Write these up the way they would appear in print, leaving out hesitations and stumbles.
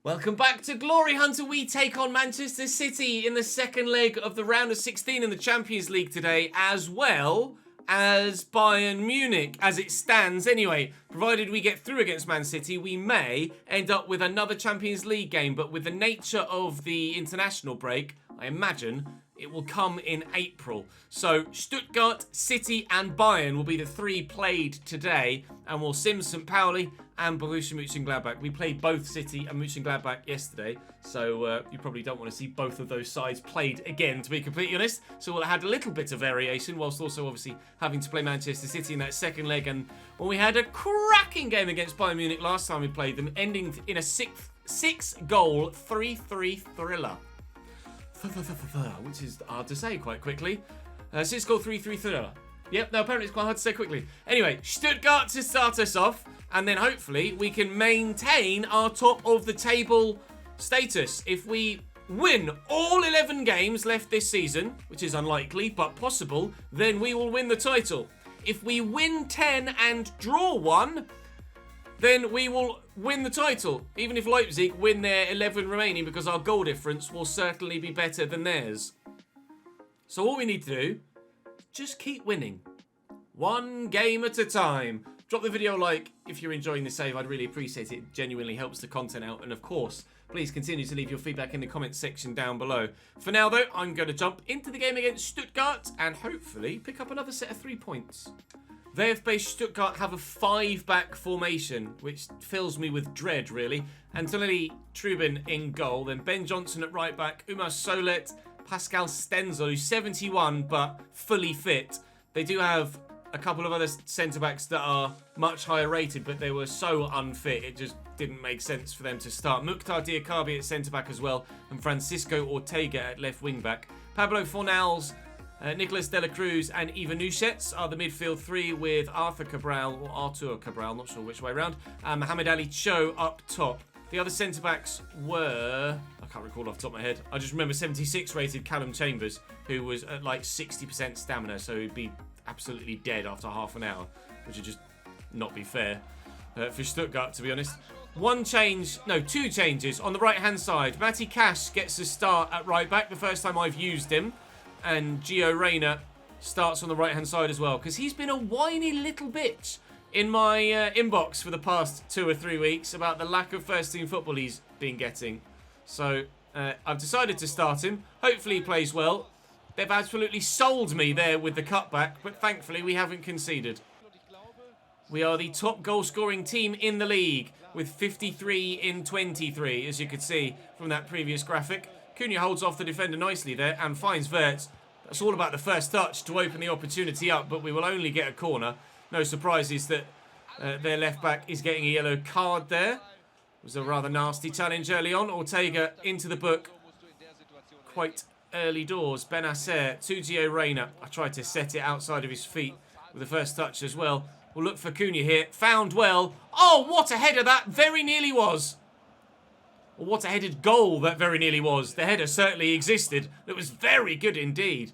Welcome back to Glory Hunter. We take on Manchester City in the second leg of the round of 16 in the Champions League today, as well as Bayern Munich, as it stands anyway. Provided we get through against Man City, we may end up with another Champions League game, but with the nature of the international break, I imagine it will come in April. So Stuttgart, City and Bayern will be the three played today, and we'll sim St. Pauli and Borussia Mönchengladbach. We played both City and Mönchengladbach yesterday, so you probably don't want to see both of those sides played again, to be completely honest. So we'll have a little bit of variation, whilst also obviously having to play Manchester City in that second leg. And when we had a cracking game against Bayern Munich last time we played them, ending in a six-goal 3-3 thriller. Which is hard to say quite quickly. 6-goal 3-3 thriller. Yep, no, apparently it's quite hard to say quickly. Anyway, Stuttgart to start us off, and then hopefully we can maintain our top of the table status. If we win all 11 games left this season, which is unlikely but possible, then we will win the title. If we win 10 and draw 1, then we will win the title, even if Leipzig win their 11 remaining, because our goal difference will certainly be better than theirs. So all we need to do, just keep winning. One game at a time. Drop the video a like if you're enjoying the save. I'd really appreciate it. It genuinely helps the content out. And of course, please continue to leave your feedback in the comments section down below. For now though, I'm going to jump into the game against Stuttgart and hopefully pick up another set of 3 points. VfB Stuttgart have a 5-back formation, which fills me with dread, really. Antonelli Trubin in goal, then Ben Johnson at right back, Umar Solet, Pascal Stenzel, who's 71 but fully fit. They do have a couple of other centre-backs that are much higher rated, but they were so unfit, it just didn't make sense for them to start. Mukhtar Diakabi at centre-back as well, and Francisco Ortega at left wing-back. Pablo Fornals, Nicolas de la Cruz and Ivan Nušec are the midfield three, with Arthur Cabral, not sure which way around, and Mohamed Ali Cho up top. The other centre-backs were, I can't recall off the top of my head, I just remember 76 rated Callum Chambers, who was at like 60% stamina, so he'd be absolutely dead after half an hour, which would just not be fair for Stuttgart, to be honest. Two changes on the right-hand side. Matty Cash gets a start at right-back, the first time I've used him. And Gio Reyna starts on the right-hand side as well, because he's been a whiny little bitch in my inbox for the past 2 or 3 weeks about the lack of first-team football he's been getting. So I've decided to start him. Hopefully he plays well. They've absolutely sold me there with the cutback, but thankfully we haven't conceded. We are the top goal-scoring team in the league with 53 in 23, as you could see from that previous graphic. Cunha holds off the defender nicely there and finds Wirtz. That's all about the first touch to open the opportunity up, but we will only get a corner. No surprises that their left-back is getting a yellow card there. It was a rather nasty challenge early on. Ortega into the book quite early doors. Benacer to Gio Reyna. I tried to set it outside of his feet with the first touch as well. We'll look for Cunha here. Found well. Oh, what a header that very nearly was. Well, what a headed goal that very nearly was. The header certainly existed. It was very good indeed.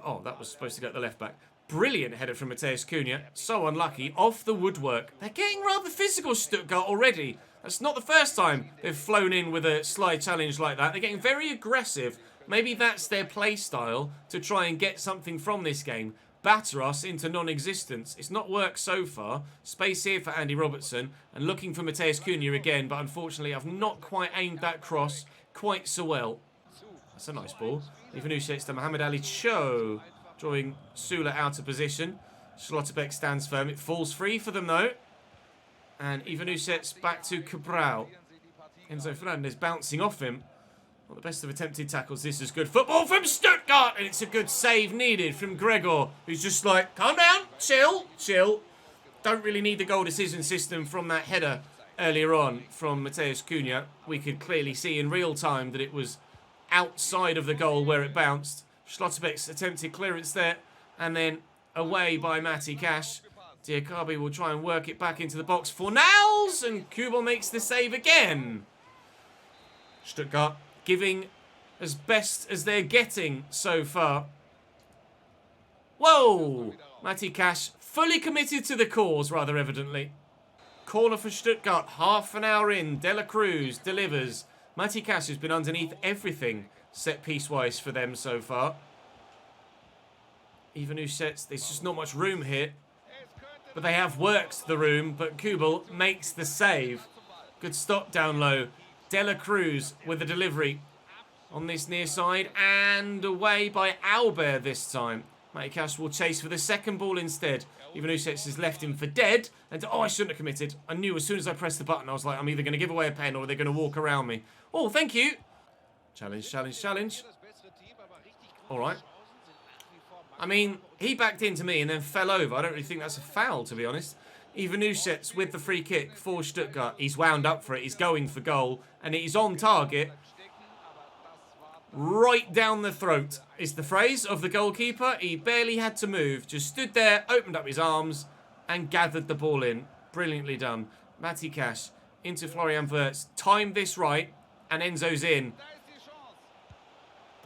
Oh, that was supposed to go at the left back. Brilliant header from Matheus Cunha. So unlucky. Off the woodwork. They're getting rather physical, Stuttgart, already. That's not the first time they've flown in with a slide challenge like that. They're getting very aggressive. Maybe that's their play style to try and get something from this game. Batter us into non-existence. It's not worked so far. Space here for Andy Robertson. And looking for Matheus Cunha again. But unfortunately, I've not quite aimed that cross quite so well. That's a nice ball. Ivan Nušec to Mohamed Ali Cho. Drawing Sula out of position. Schlotterbeck stands firm. It falls free for them, though. And Ivan Nušec back to Cabral. Enzo Fernandez bouncing off him. Not the best of attempted tackles. This is good football from Stuttgart. And it's a good save needed from Gregor, who's just like, calm down, chill, chill. Don't really need the goal decision system from that header earlier on from Matheus Cunha. We could clearly see in real time that it was outside of the goal where it bounced. Schlotterbeck's attempted clearance there. And then away by Matty Cash. Diakabi will try and work it back into the box. Fornals, and Kubel makes the save again. Stuttgart giving as best as they're getting so far. Whoa! Matty Cash fully committed to the cause, rather evidently. Corner for Stuttgart. Half an hour in. De La Cruz delivers. Matty Cash has been underneath everything set piece-wise for them so far. Even who sets, there's just not much room here. But they have worked the room, but Kubel makes the save. Good stop down low. De La Cruz with a delivery on this near side. And away by Albert this time. Matty Cash will chase for the second ball instead. Even Usets has left him for dead. And oh, I shouldn't have committed. I knew as soon as I pressed the button, I was like, I'm either going to give away a pen or they're going to walk around me. Oh, thank you. Challenge, challenge, challenge. All right. I mean, he backed into me and then fell over. I don't really think that's a foul, to be honest. Even Usets with the free kick for Stuttgart. He's wound up for it. He's going for goal. And he's on target. Right down the throat is the phrase of the goalkeeper. He barely had to move. Just stood there, opened up his arms, and gathered the ball in. Brilliantly done. Matty Cash into Florian Wirtz. Timed this right, and Enzo's in.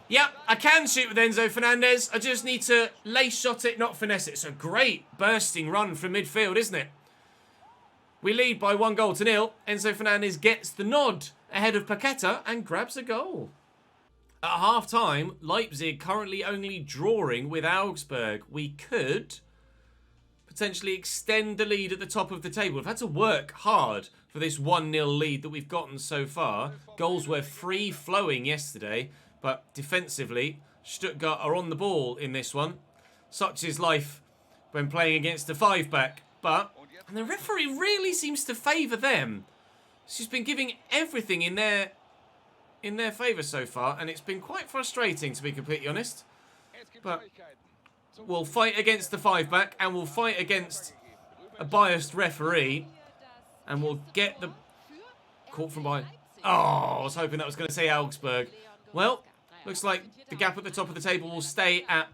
Yep, I can shoot with Enzo Fernandez. I just need to lace shot it, not finesse it. It's a great bursting run from midfield, isn't it? We lead by 1-0. Enzo Fernandez gets the nod ahead of Paqueta and grabs a goal. At half-time, Leipzig currently only drawing with Augsburg. We could potentially extend the lead at the top of the table. We've had to work hard for this 1-0 lead that we've gotten so far. Goals were free-flowing yesterday, but defensively, Stuttgart are on the ball in this one. Such is life when playing against a 5-back. And the referee really seems to favour them. She's been giving everything in their favour so far, and it's been quite frustrating, to be completely honest. But we'll fight against the 5-back, and we'll fight against a biased referee, and we'll get the caught from behind. Oh, I was hoping that was going to say Augsburg. Well, looks like the gap at the top of the table will stay at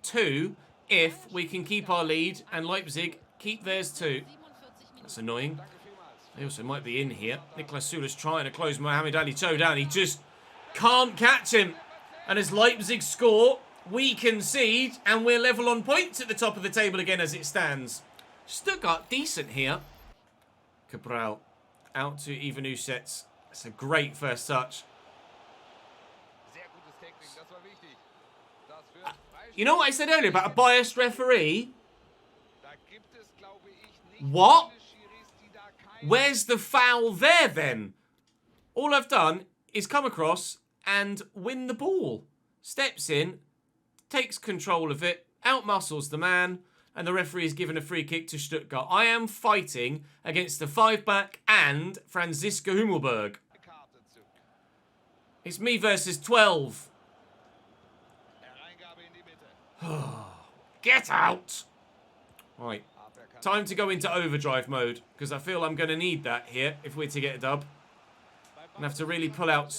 2 if we can keep our lead, and Leipzig keep theirs too. That's annoying. They also might be in here. Niklas Süle's trying to close Mohamed Ali Cho down. He just can't catch him. And as Leipzig score, we concede. And we're level on points at the top of the table again as it stands. Stuttgart decent here. Cabral out to Ivan Usets. That's a great first touch. You know what I said earlier about a biased referee? What? Where's the foul there, then? All I've done is come across and win the ball. Steps in, takes control of it, outmuscles the man, and the referee is given a free kick to Stuttgart. I am fighting against the 5-back and Franziska Hummelberg. It's me versus 12. Get out! Right. Time to go into overdrive mode, because I feel I'm going to need that here if we're to get a dub. And have to really pull out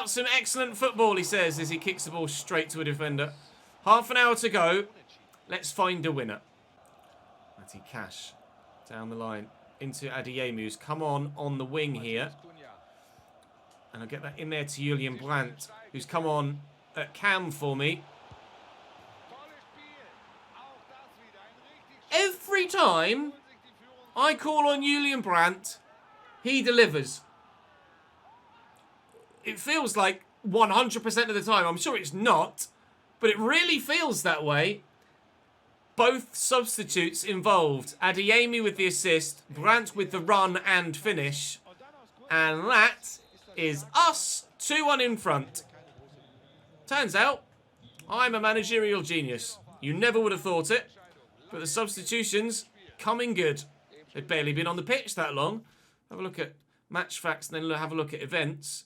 some excellent football, he says, as he kicks the ball straight to a defender. Half an hour to go. Let's find a winner. Matty Cash down the line into Adeyemi, who's come on the wing here. And I'll get that in there to Julian Brandt, who's come on at cam for me. Every time I call on Julian Brandt, he delivers. It feels like 100% of the time. I'm sure it's not, but it really feels that way. Both substitutes involved. Adeyemi with the assist, Brandt with the run and finish. And that is us 2-1 in front. Turns out, I'm a managerial genius. You never would have thought it. But the substitutions coming good. They've barely been on the pitch that long. Have a look at match facts and then have a look at events.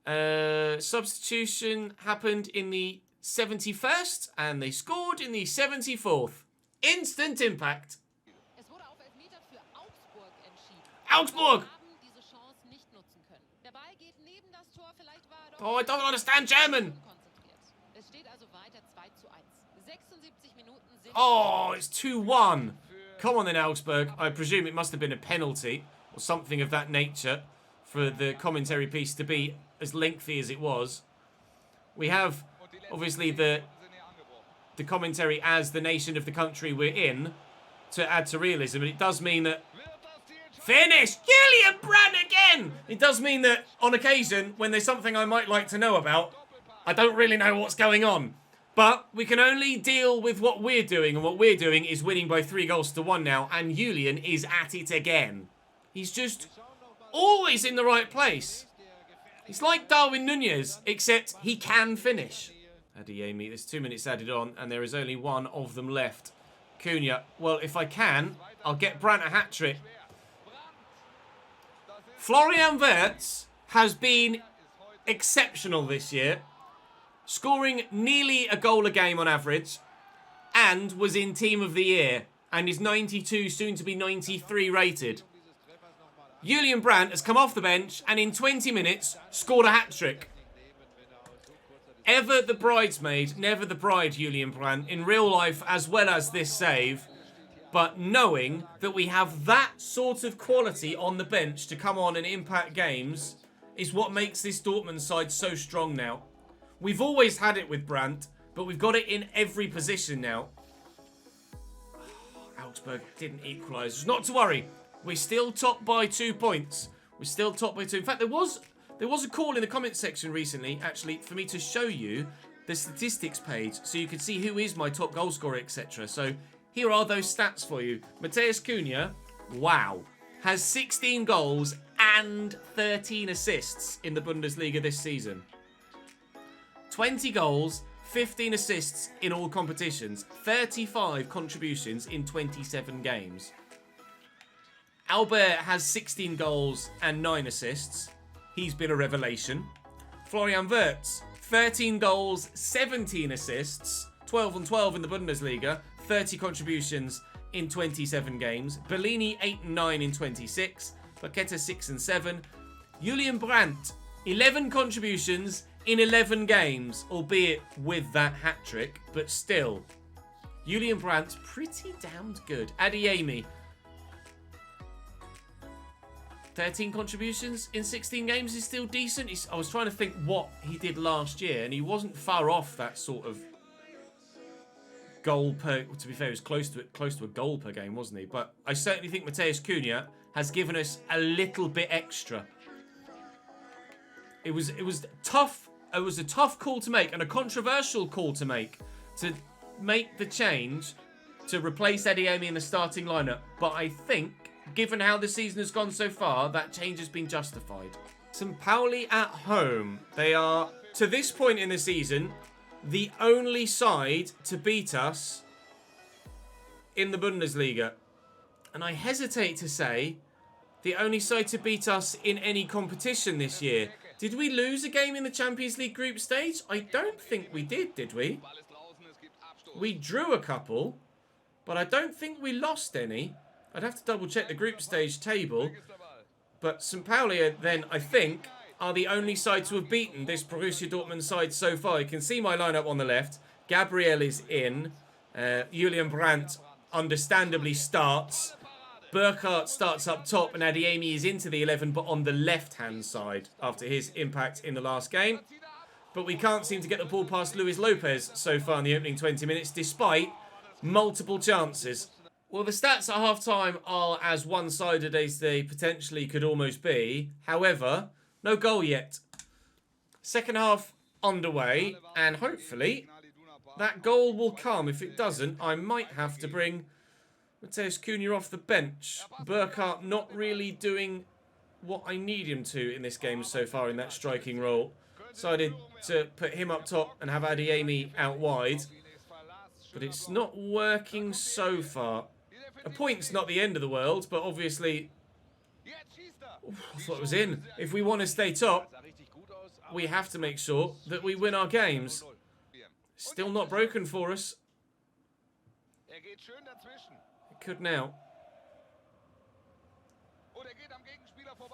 Substitution happened in the 71st and they scored in the 74th. Instant impact. Augsburg! Oh, I don't understand German. Oh, it's 2-1. Come on then, Augsburg. I presume it must have been a penalty or something of that nature for the commentary piece to be as lengthy as it was. We have, obviously, the commentary as the nation of the country we're in. to add to realism, and it does mean that... Finish! Julian Brandt again! It does mean that, on occasion, when there's something I might like to know about, I don't really know what's going on. But we can only deal with what we're doing, and what we're doing is winning by 3-1 now, and Julian is at it again. He's just always in the right place. He's like Darwin Nunez, except he can finish. Adeyemi, there's 2 minutes added on, and there is only one of them left. Cunha, well, if I can, I'll get Brandt a hat-trick. Florian Wirtz has been exceptional this year, scoring nearly a goal a game on average, and was in Team of the Year, and is 92, soon to be 93 rated. Julian Brandt has come off the bench, and in 20 minutes, scored a hat-trick. Ever the bridesmaid, never the bride, Julian Brandt, in real life as well as this save. But knowing that we have that sort of quality on the bench to come on and impact games is what makes this Dortmund side so strong now. We've always had it with Brandt, but we've got it in every position now. Augsburg didn't equalise. Not to worry. We're still top by 2 points. We're still top by 2. In fact, there was a call in the comments section recently, actually, for me to show you the statistics page so you could see who is my top goal scorer, etc. So here are those stats for you. Matheus Cunha, wow, has 16 goals and 13 assists in the Bundesliga this season. 20 goals, 15 assists in all competitions, 35 contributions in 27 games. Albert has 16 goals and 9 assists. He's been a revelation. Florian Wirtz, 13 goals, 17 assists, 12 and 12 in the Bundesliga, 30 contributions in 27 games. Bellini, 8 and 9 in 26. Paqueta, 6 and 7. Julian Brandt, 11 contributions in 11 games, albeit with that hat-trick, but still. Julian Brandt's pretty damned good. Adeyemi, 13 contributions in 16 games is still decent. I was trying to think what he did last year, and he wasn't far off that sort of goal per... To be fair, he was close to a goal per game, wasn't he? But I certainly think Matheus Cunha has given us a little bit extra. It was tough. It was a tough call to make and a controversial call to make the change to replace Adeyemi in the starting lineup. But I think, given how the season has gone so far, that change has been justified. St. Pauli at home. They are, to this point in the season, the only side to beat us in the Bundesliga. And I hesitate to say the only side to beat us in any competition this year. Did we lose a game in the Champions League group stage? I don't think we did we? We drew a couple, but I don't think we lost any. I'd have to double check the group stage table. But St. Pauli then, I think, are the only side to have beaten this Borussia Dortmund side so far. You can see my lineup on the left. Gabriel is in. Julian Brandt understandably starts. Burkhardt starts up top, and Adeyemi is into the 11, but on the left-hand side after his impact in the last game. But we can't seem to get the ball past Luis Lopez so far in the opening 20 minutes, despite multiple chances. Well, the stats at half-time are as one-sided as they potentially could almost be. However, no goal yet. Second half underway, and hopefully that goal will come. If it doesn't, I might have to bring Matheus Cunha off the bench. Burkhardt not really doing what I need him to in this game so far in that striking role. Decided to put him up top and have Adeyemi out wide. But it's not working so far. A point's not the end of the world, but obviously... I thought it was in. If we want to stay top, we have to make sure that we win our games. Still not broken for us. It could now.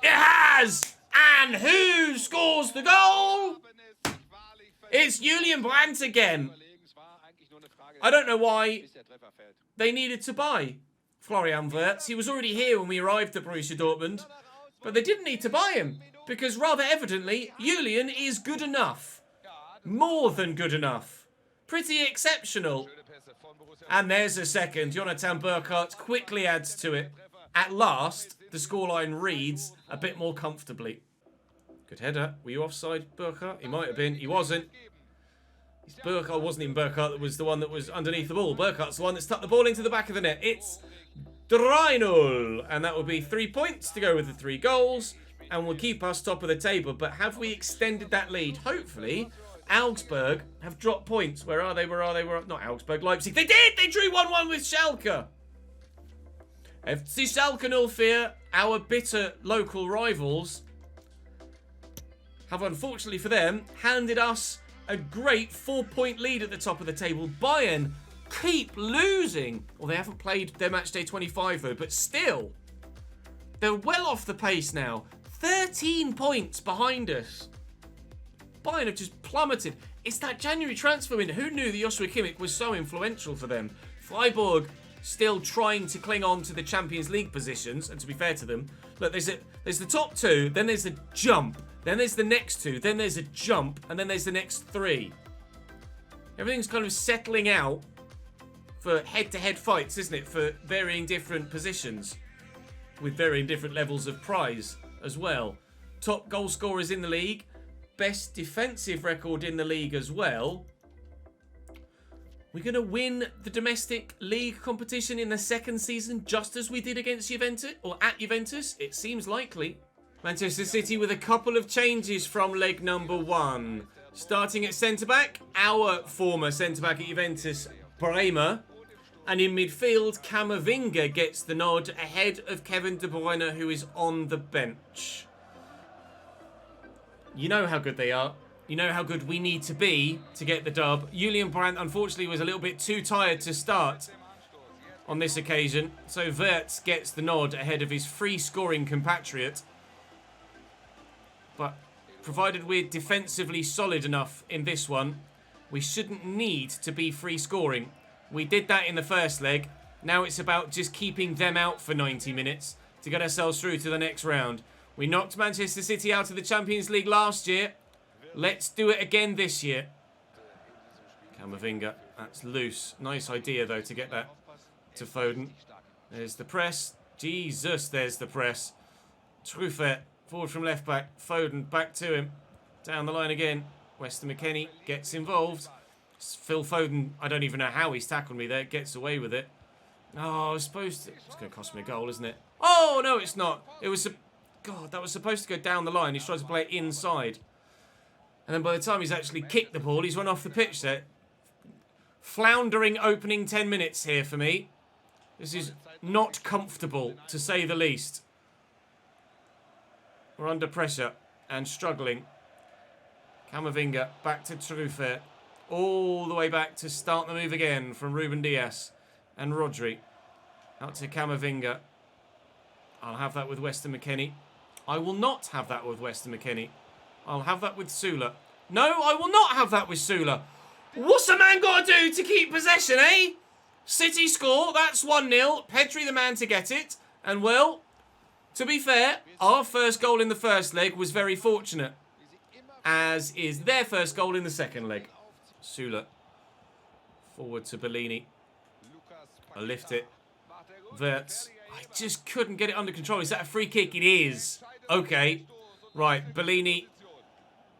It has! And who scores the goal? It's Julian Brandt again. I don't know why they needed to buy Florian Wirtz. He was already here when we arrived at Borussia Dortmund. But they didn't need to buy him. Because rather evidently, Julian is good enough. More than good enough. Pretty exceptional. And there's a second. Jonathan Burkhardt quickly adds to it. At last, the scoreline reads a bit more comfortably. Good header. Were you offside, Burkhardt? He might have been. He wasn't. Burkhardt wasn't even Burkhardt. That was the one that was underneath the ball. Burkhardt's the one that's tucked the ball into the back of the net. It's 3-0. And that would be 3 points to go with the 3 goals. And will keep us top of the table. But have we extended that lead? Hopefully. Augsburg have dropped points. Where are they? Where are they? Not Augsburg. Leipzig. They did! They drew 1-1 with Schalke. FC Schalke 04, our bitter local rivals, have unfortunately for them handed us a great 4-point lead at the top of the table. Bayern keep losing. Well, they haven't played their match day 25 though, but still, they're well off the pace now. 13 points behind us. Bayern have just plummeted. It's that January transfer window. Who knew that Joshua Kimmich was so influential for them? Freiburg still trying to cling on to the Champions League positions, and to be fair to them, look, there's the top 2, then there's a jump, then there's the next 2, then there's a jump, and then there's the next 3. Everything's kind of settling out for head-to-head fights, isn't it? For varying different positions, with varying different levels of prize as well. Top goal scorers in the league, best defensive record in the league as well. We're going to win the domestic league competition in the second season, just as we did against Juventus, or at Juventus. It seems likely. Manchester City with a couple of changes from leg number 1. Starting at centre-back, our former centre-back at Juventus, Bremer. And in midfield, Camavinga gets the nod ahead of Kevin De Bruyne, who is on the bench. You know how good they are. You know how good we need to be to get the dub. Julian Brandt, unfortunately, was a little bit too tired to start on this occasion. So Wirtz gets the nod ahead of his free-scoring compatriot. But provided we're defensively solid enough in this one, we shouldn't need to be free-scoring. We did that in the first leg. Now it's about just keeping them out for 90 minutes to get ourselves through to the next round. We knocked Manchester City out of the Champions League last year. Let's do it again this year. Camavinga, that's loose. Nice idea, though, to get that to Foden. There's the press. Jesus, there's the press. Truffert, forward from left back. Foden, back to him. Down the line again. Weston McKennie gets involved. Phil Foden, I don't even know how he's tackled me there. Gets away with it. Oh, I was supposed to... It's going to cost me a goal, isn't it? Oh, no, it's not. It was... God, that was supposed to go down the line. He's trying to play it inside. And then by the time he's actually kicked the ball, he's run off the pitch there. Floundering opening 10 minutes here for me. This is not comfortable, to say the least. We're under pressure and struggling. Camavinga back to Truffert. All the way back to start the move again from Ruben Dias and Rodri. Out to Camavinga. I'll have that with Weston McKennie. I will not have that with Weston McKennie. I'll have that with Sula. No, I will not have that with Sula. What's a man got to do to keep possession, eh? City score, that's 1-0. Pedri the man to get it. And, well, to be fair, our first goal in the first leg was very fortunate. As is their first goal in the second leg. Sula. Forward to Bellini. I lift it. Wirtz. I just couldn't get it under control. Is that a free kick? It is. Okay. Right, Bellini.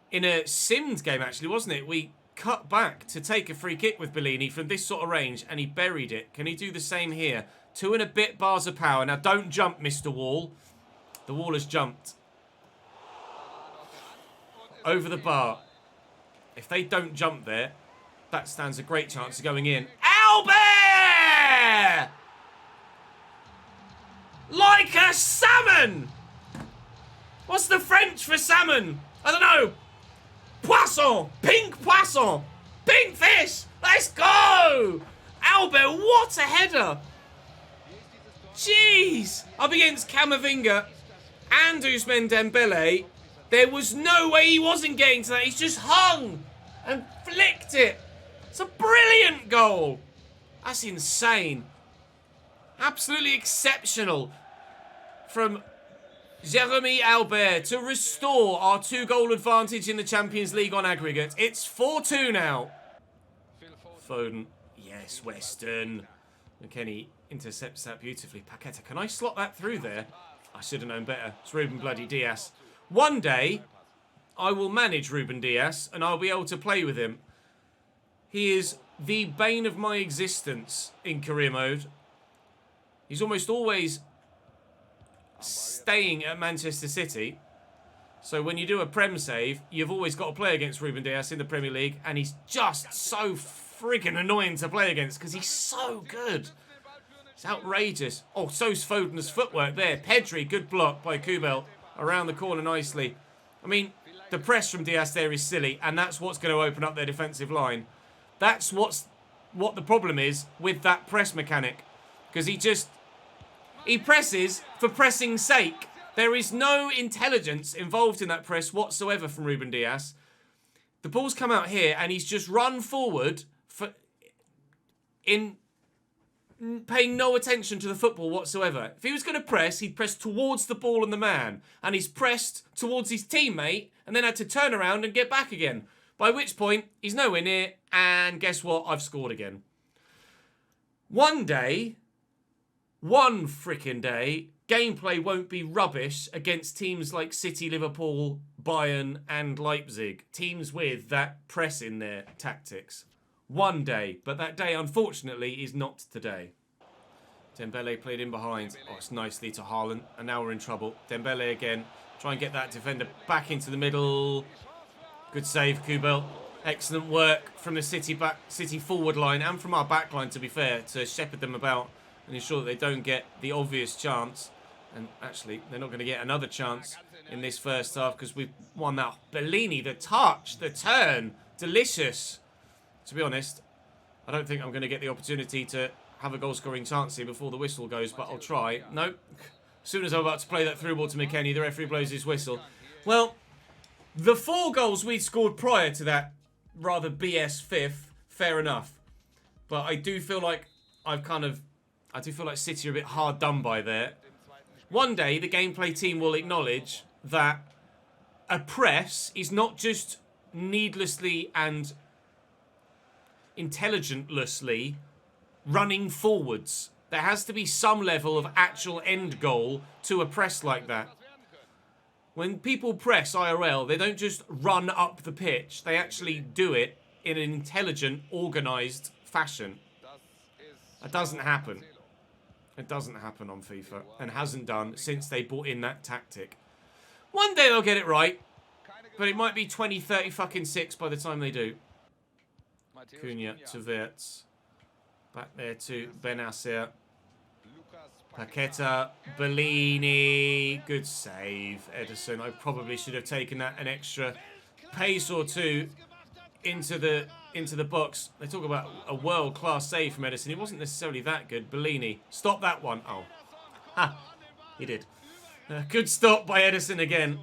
In a Sims game, actually, wasn't it? We cut back to take a free kick with Bellini from this sort of range, and he buried it. Can he do the same here? 2 and a bit bars of power. Now, don't jump, Mr. Wall. The wall has jumped. Over the bar. If they don't jump there, that stands a great chance of going in. Albert! Like a salmon! What's the French for salmon? I don't know. Poisson! Pink poisson! Pink fish! Let's go! Albert, what a header! Jeez! Up against Camavinga and Ousmane Dembele. There was no way he wasn't getting to that. He's just hung and flicked it. It's a brilliant goal. That's insane. Absolutely exceptional from Jeremy Albert to restore our 2-goal advantage in the Champions League on aggregate. It's 4-2 now. Foden. Yes, Weston. McKennie intercepts that beautifully. Paqueta, can I slot that through there? I should have known better. It's Ruben bloody Diaz. One day, I will manage Ruben Diaz and I'll be able to play with him. He is the bane of my existence in career mode. He's almost always staying at Manchester City. So when you do a Prem save, you've always got to play against Ruben Diaz in the Premier League. And he's just so friggin' annoying to play against because he's so good. It's outrageous. Oh, so's Foden's footwork there. Pedri, good block by Kubel. Around the corner nicely. I mean, the press from Diaz there is silly. And that's what's going to open up their defensive line. That's what the problem is with that press mechanic. Because he presses for pressing's sake. There is no intelligence involved in that press whatsoever from Ruben Diaz. The ball's come out here and he's just run forward in paying no attention to the football whatsoever. If he was going to press, he'd press towards the ball and the man. And he's pressed towards his teammate and then had to turn around and get back again. By which point, he's nowhere near. And guess what? I've scored again. One day, one frickin' day, gameplay won't be rubbish against teams like City, Liverpool, Bayern and Leipzig. Teams with that press in their tactics. One day. But that day, unfortunately, is not today. Dembele played in behind. Oh, it's nicely to Haaland. And now we're in trouble. Dembele again. Try and get that defender back into the middle. Good save, Kubel. Excellent work from the City forward line and from our back line, to be fair, to shepherd them about and ensure that they don't get the obvious chance. And actually, they're not going to get another chance in this first half because we've won that. Bellini, the touch, the turn. Delicious. To be honest, I don't think I'm going to get the opportunity to have a goal-scoring chance here before the whistle goes, but I'll try. Nope. As soon as I'm about to play that through ball to McKennie, the referee blows his whistle. Well, the 4 goals we'd scored prior to that rather BS fifth, fair enough. But I do feel like City are a bit hard done by there. One day, the gameplay team will acknowledge that a press is not just needlessly and intelligentlessly running forwards. There has to be some level of actual end goal to a press like that. When people press IRL, they don't just run up the pitch. They actually do it in an intelligent, organised fashion. That doesn't happen. It doesn't happen on FIFA and hasn't done since they brought in that tactic. One day they'll get it right, but it might be 2036 by the time they do. Cunha to Wirtz. Back there to Benacer. Paqueta, Bellini, good save, Ederson. I probably should have taken that an extra pace or two into the box. They talk about a world-class save from Ederson. It wasn't necessarily that good. Bellini, stop that one. Oh, ha, he did. Good stop by Ederson again.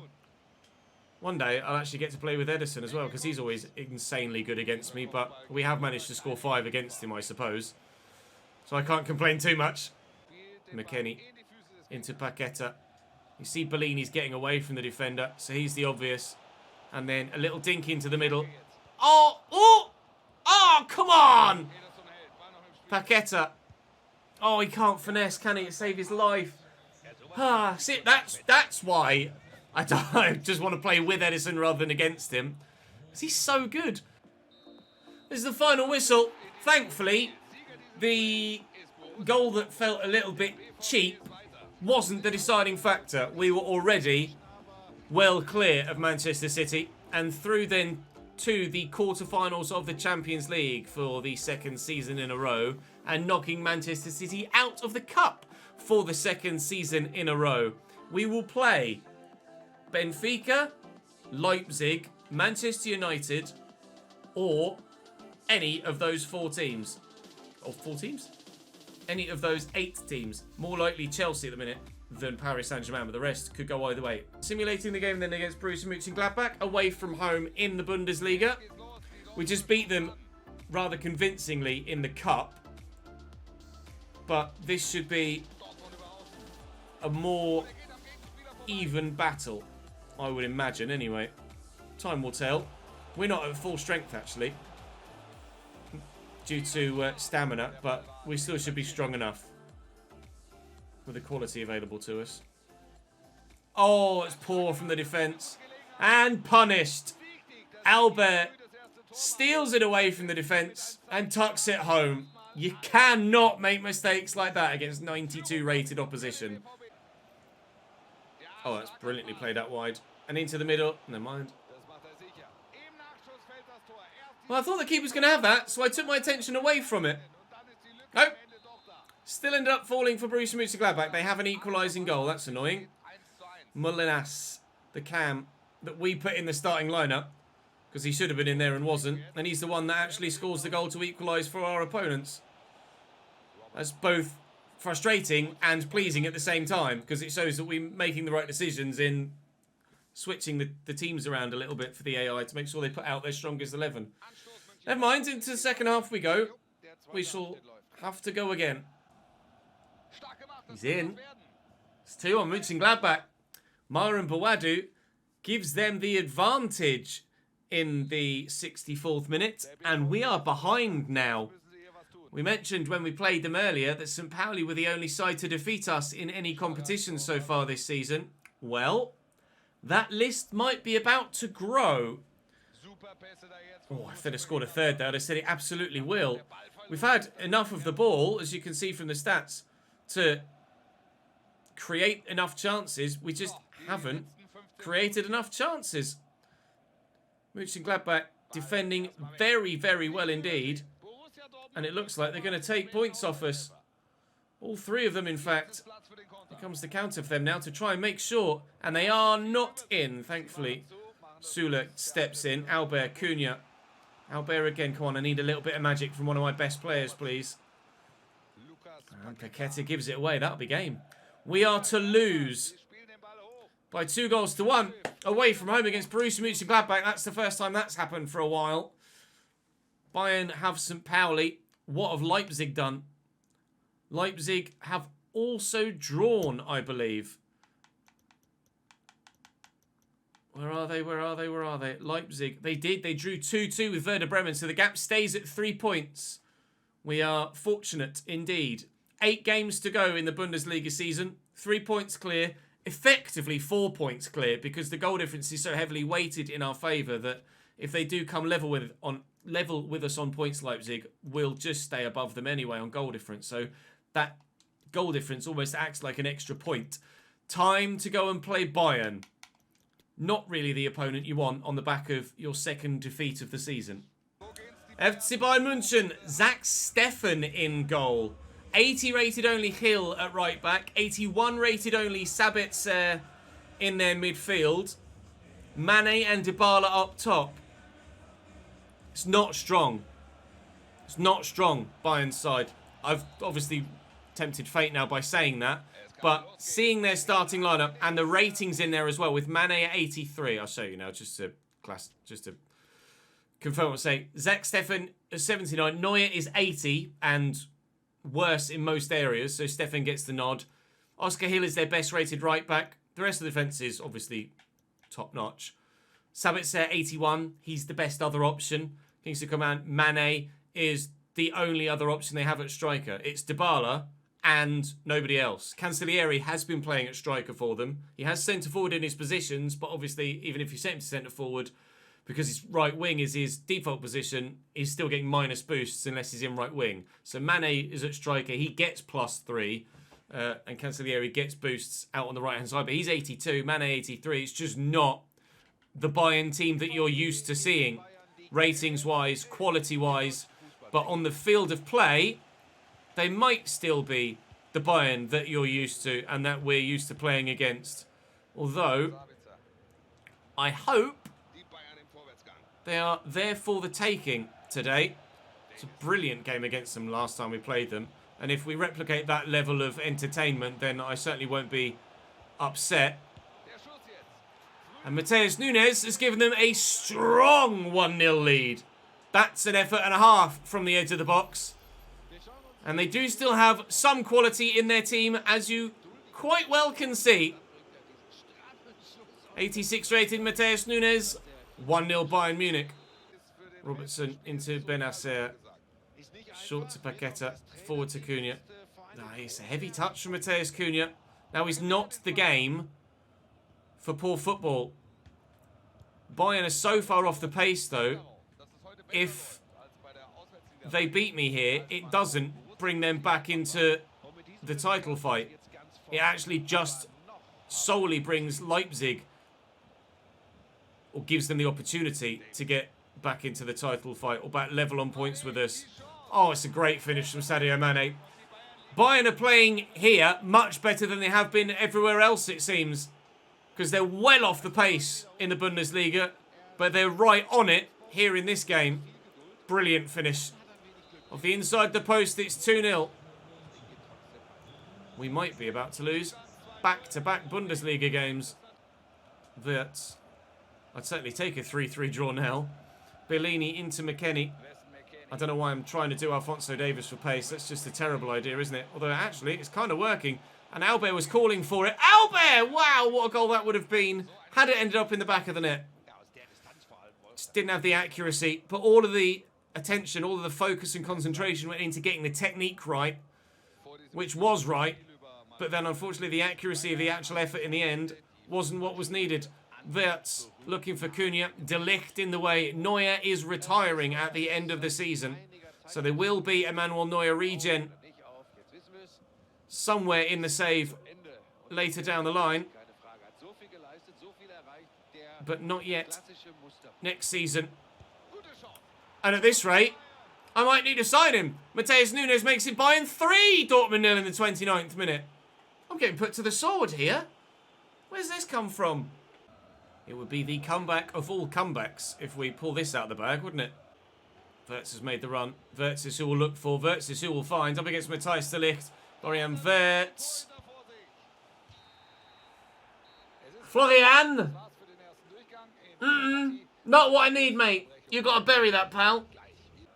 One day I'll actually get to play with Ederson as well because he's always insanely good against me. But we have managed to score 5 against him, I suppose. So I can't complain too much. McKennie into Paqueta. You see Bellini's getting away from the defender, so he's the obvious. And then a little dink into the middle. Oh, oh, oh, come on! Paqueta. Oh, he can't finesse, can he? Save his life. Ah, see, that's why I just want to play with Ederson rather than against him. Because he's so good. This is the final whistle. Thankfully, the goal that felt a little bit cheap wasn't the deciding factor. We were already well clear of Manchester City and through then to the quarterfinals of the Champions League for the 2nd season in a row and knocking Manchester City out of the cup for the 2nd season in a row. We will play Benfica, Leipzig, Manchester United or any of those 4 teams. Or 4 teams? Any of those 8 teams. More likely Chelsea at the minute than Paris Saint-Germain, but the rest could go either way. Simulating the game then against Borussia Mönchengladbach, away from home in the Bundesliga. We just beat them rather convincingly in the cup. But this should be a more even battle, I would imagine anyway. Time will tell. We're not at full strength actually. due to stamina, but we still should be strong enough with the quality available to us. Oh, it's poor from the defence. And punished. Albert steals it away from the defence and tucks it home. You cannot make mistakes like that against 92 rated opposition. Oh, that's brilliantly played out wide. And into the middle. Never mind. Well, I thought the keeper was going to have that, so I took my attention away from it. Nope. Still ended up falling for Borussia Mönchengladbach. They have an equalising goal. That's annoying. Molinas, the cam that we put in the starting lineup, because he should have been in there and wasn't. And he's the one that actually scores the goal to equalise for our opponents. That's both frustrating and pleasing at the same time, because it shows that we're making the right decisions in switching the teams around a little bit for the AI to make sure they put out their strongest 11. Never mind, into the second half we go. We shall have to go again. He's in. It's 2 on Mönchengladbach. Myron Bawadu gives them the advantage in the 64th minute, and we are behind now. We mentioned when we played them earlier that St. Pauli were the only side to defeat us in any competition so far this season. Well, that list might be about to grow. Oh, if they'd have scored a third there, I'd have said it absolutely will. We've had enough of the ball, as you can see from the stats, to create enough chances. We just haven't created enough chances. Mönchengladbach defending very, very well indeed. And it looks like they're going to take points off us. All 3 of them, in fact. Here comes the counter for them now to try and make sure. And they are not in, thankfully. Sula steps in. Albert, Cunha. Albert again. Come on, I need a little bit of magic from one of my best players, please. And Paqueta gives it away. That'll be game. We are to lose by 2-1 away from home against Borussia Mönchengladbach. That's the first time that's happened for a while. Bayern have St. Pauli. What have Leipzig done? Leipzig have also drawn, I believe. Where are they? Where are they? Where are they? Leipzig. They did. They drew 2-2 with Werder Bremen, so the gap stays at 3 points. We are fortunate indeed. 8 games to go in the Bundesliga season. 3 points clear. Effectively 4 points clear, because the goal difference is so heavily weighted in our favour that if they do come level with us on points, Leipzig will just stay above them anyway on goal difference. So that goal difference almost acts like an extra point. Time to go and play Bayern. Not really the opponent you want on the back of your second defeat of the season. FC Bayern München, Zach Steffen in goal. 80 rated only Hill at right back. 81 rated only Sabitzer in their midfield. Mane and Dybala up top. It's not strong. It's not strong, Bayern's side. I've obviously tempted fate now by saying that. But seeing their starting lineup and the ratings in there as well, with Mane at 83. I'll show you now just to confirm what I'm saying. Zach Steffen is 79. Neuer is 80 and worse in most areas. So Steffen gets the nod. Oscar Hill is their best rated right back. The rest of the defence is obviously top notch. Sabitzer 81. He's the best other option. Kings of Command. Mane is the only other option they have at striker. It's Dybala and nobody else. Cancellieri has been playing at striker for them. He has centre forward in his positions, but obviously even if you set him to centre forward, because his right wing is his default position, he's still getting minus boosts unless he's in right wing. So Mane is at striker. He gets +3. And Cancellieri gets boosts out on the right-hand side. But he's 82. Mane 83. It's just not the Bayern team that you're used to seeing. Ratings-wise, quality-wise. But on the field of play, they might still be the Bayern that you're used to and that we're used to playing against. Although, I hope they are there for the taking today. It's a brilliant game against them last time we played them. And if we replicate that level of entertainment, then I certainly won't be upset. And Matheus Nunes has given them a strong 1-0 lead. That's an effort and a half from the edge of the box. And they do still have some quality in their team, as you quite well can see. 86 rated Matheus Nunes. 1-0 Bayern Munich. Robertson into Benacer. Short to Paqueta. Forward to Cunha. Nice. A heavy touch from Mateus Cunha. Now he's not the game for poor football. Bayern are so far off the pace, though. If they beat me here, it doesn't bring them back into the title fight. It actually just solely brings Leipzig, or gives them the opportunity to get back into the title fight, or back level on points with us. Oh, it's a great finish from Sadio Mane. Bayern are playing here much better than they have been everywhere else, it seems. Because they're well off the pace in the Bundesliga, but they're right on it here in this game. Brilliant finish. Off the inside the post, it's 2-0. We might be about to lose back-to-back Bundesliga games. That I'd certainly take a 3-3 draw now. Bellini into McKennie. I don't know why I'm trying to do Alphonso Davies for pace. That's just a terrible idea, isn't it? Although, actually, it's kind of working. And Albert was calling for it. Albert! Wow, what a goal that would have been had it ended up in the back of the net. Just didn't have the accuracy. But all of the attention, all of the focus and concentration went into getting the technique right, which was right. But then, unfortunately, the accuracy of the actual effort in the end wasn't what was needed. Wirtz looking for Cunha. De Ligt in the way. Neuer is retiring at the end of the season. So there will be Emmanuel Neuer regen somewhere in the save later down the line. But not yet. Next season. And at this rate, I might need to sign him. Mateus Nunes makes it Bayern 3. Dortmund 0 in the 29th minute. I'm getting put to the sword here. Where's this come from? It would be the comeback of all comebacks if we pull this out of the bag, wouldn't it? Wirtz has made the run. Wirtz is who will look for. Wirtz is who will find. Up against Matthijs de Ligt. Florian Wirtz. Florian! Not what I need, mate. You got to bury that, pal.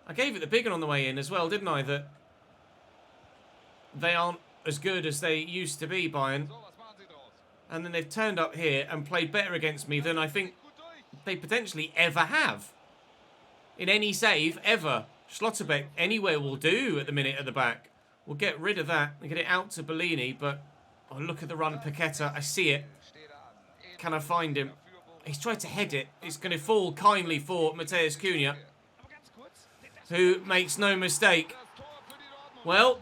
I gave it the big one on the way in as well, didn't I? That they aren't as good as they used to be, Bayern. And then they've turned up here and played better against me than I think they potentially ever have. In any save, ever. Schlotterbeck anywhere will do at the minute at the back. We'll get rid of that and get it out to Bellini, but oh, look at the run, Paqueta. I see it. Can I find him? He's tried to head it. It's going to fall kindly for Mateus Cunha, who makes no mistake. Well,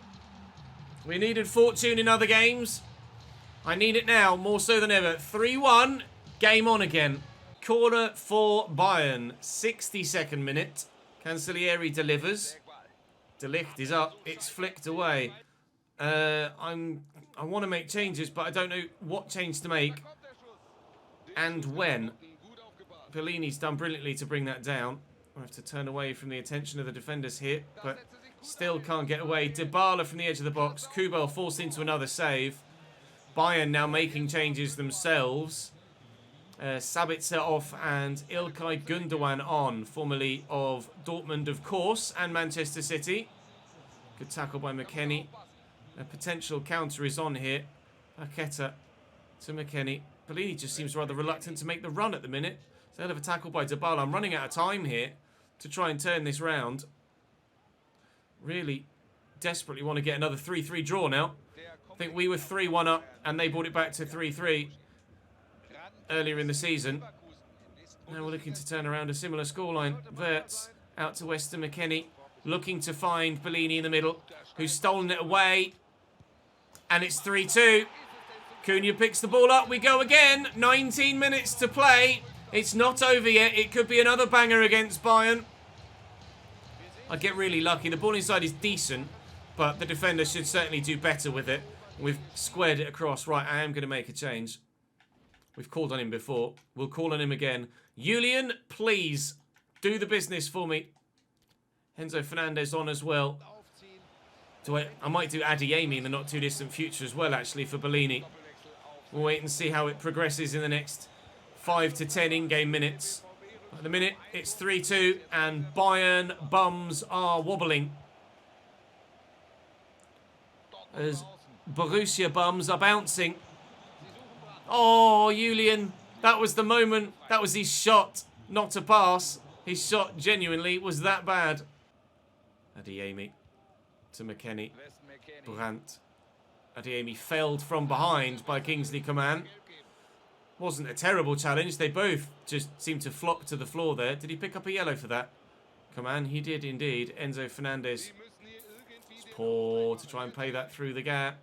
we needed fortune in other games. I need it now, more so than ever. 3-1, game on again. Corner for Bayern, 62nd minute. Cancellieri delivers. De Ligt is up, it's flicked away. I want to make changes, but I don't know what change to make and when. Bellini's done brilliantly to bring that down. I have to turn away from the attention of the defenders here, but still can't get away. Dybala from the edge of the box. Kubel forced into another save. Bayern now making changes themselves. Sabitzer off and İlkay Gündoğan on, formerly of Dortmund, of course, and Manchester City. Good tackle by McKennie. A potential counter is on here. Paqueta to McKennie. Bellini just seems rather reluctant to make the run at the minute. It's a hell of a tackle by Dybala. I'm running out of time here to try and turn this round. Really desperately want to get another 3-3 draw now. I think we were 3-1 up and they brought it back to 3-3 earlier in the season. Now we're looking to turn around a similar scoreline. Wirtz out to Weston McKennie, looking to find Bellini in the middle, who's stolen it away. And it's 3-2. Cunha picks the ball up. We go again. 19 minutes to play. It's not over yet. It could be another banger against Bayern. I get really lucky. The ball inside is decent, but the defender should certainly do better with it. We've squared it across. Right, I am going to make a change. We've called on him before. We'll call on him again. Julian, please do the business for me. Enzo Fernandez on as well. I might do Adeyemi in the not too distant future as well, actually, for Bellini. We'll wait and see how it progresses in the next 5 to 10 in-game minutes. At the minute, it's 3-2, and Bayern bums are wobbling as Borussia bums are bouncing. Oh, Julian, that was the moment. That was his shot, not a pass. His shot genuinely was that bad. Adeyemi to McKennie. Brandt. Adeyemi failed from behind by Kingsley Coman. Wasn't a terrible challenge. They both just seemed to flop to the floor there. Did he pick up a yellow for that? Coman, he did indeed. Enzo Fernandez. It's poor to try and play that through the gap.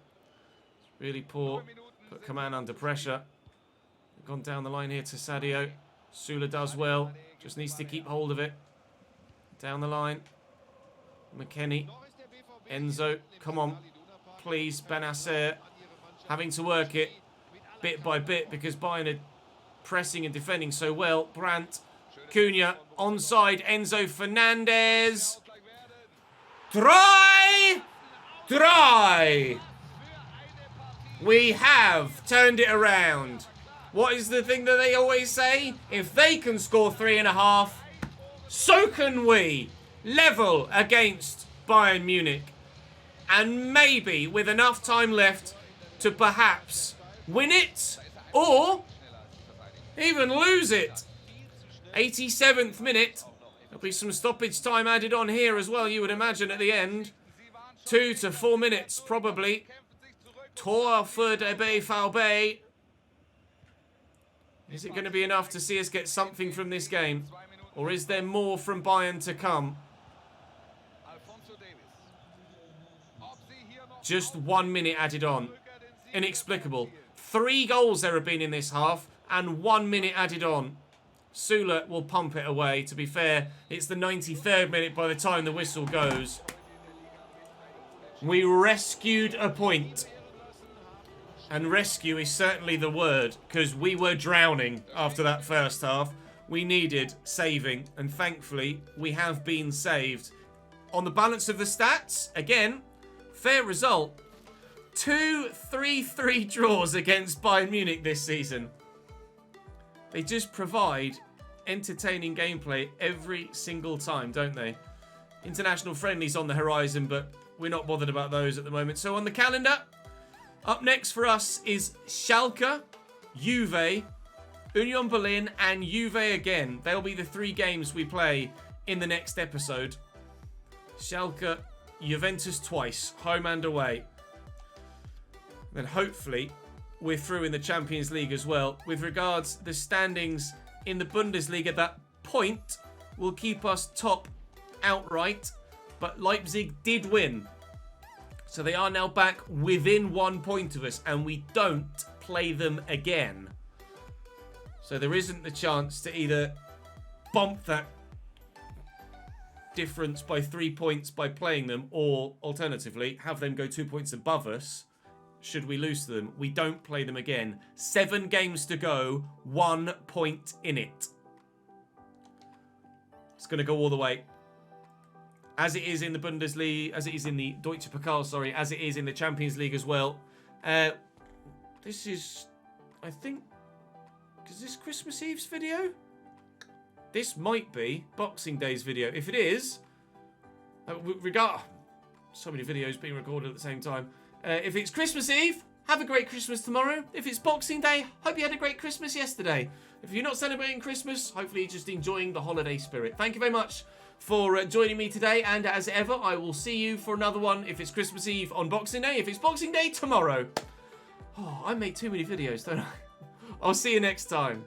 Really poor. Put Coman under pressure. Gone down the line here to Sadio. Sula does well. Just needs to keep hold of it. Down the line. McKennie. Enzo. Come on. Please. Benacer. Having to work it bit by bit because Bayern are pressing and defending so well. Brandt. Cunha. Onside. Enzo Fernandez. Try! Try! We have turned it around. What is the thing that they always say? If they can score 3.5, so can we. Level against Bayern Munich. And maybe with enough time left to perhaps win it or even lose it. 87th minute. There'll be some stoppage time added on here as well, you would imagine, at the end. 2 to 4 minutes, probably. Tor for the BVB. Is it going to be enough to see us get something from this game? Or is there more from Bayern to come? Just 1 minute added on. Inexplicable. 3 goals there have been in this half and 1 minute added on. Sula will pump it away. To be fair, it's the 93rd minute by the time the whistle goes. We rescued a point. And rescue is certainly the word, because we were drowning after that first half. We needed saving, and thankfully, we have been saved. On the balance of the stats, again, fair result. 2 3-3 draws against Bayern Munich this season. They just provide entertaining gameplay every single time, don't they? International friendlies on the horizon, but we're not bothered about those at the moment. So on the calendar, up next for us is Schalke, Juve, Union Berlin, and Juve again. They'll be the 3 games we play in the next episode. Schalke, Juventus twice, home and away. Then hopefully we're through in the Champions League as well. With regards to the standings in the Bundesliga, that point will keep us top outright. But Leipzig did win. So they are now back within 1 point of us, and we don't play them again. So there isn't the chance to either bump that difference by 3 points by playing them, or alternatively, have them go 2 points above us should we lose to them. We don't play them again. 7 games to go, 1 point in it. It's going to go all the way. As it is in the Bundesliga, as it is in the Deutsche Pokal, sorry, as it is in the Champions League as well. This is, I think, is this Christmas Eve's video? This might be Boxing Day's video. If it is, so many videos being recorded at the same time. If it's Christmas Eve, have a great Christmas tomorrow. If it's Boxing Day, hope you had a great Christmas yesterday. If you're not celebrating Christmas, hopefully you're just enjoying the holiday spirit. Thank you very much for joining me today, and as ever, I will see you for another one if it's Christmas Eve on Boxing Day. If it's Boxing Day tomorrow. Oh, I make too many videos, don't I? I'll see you next time.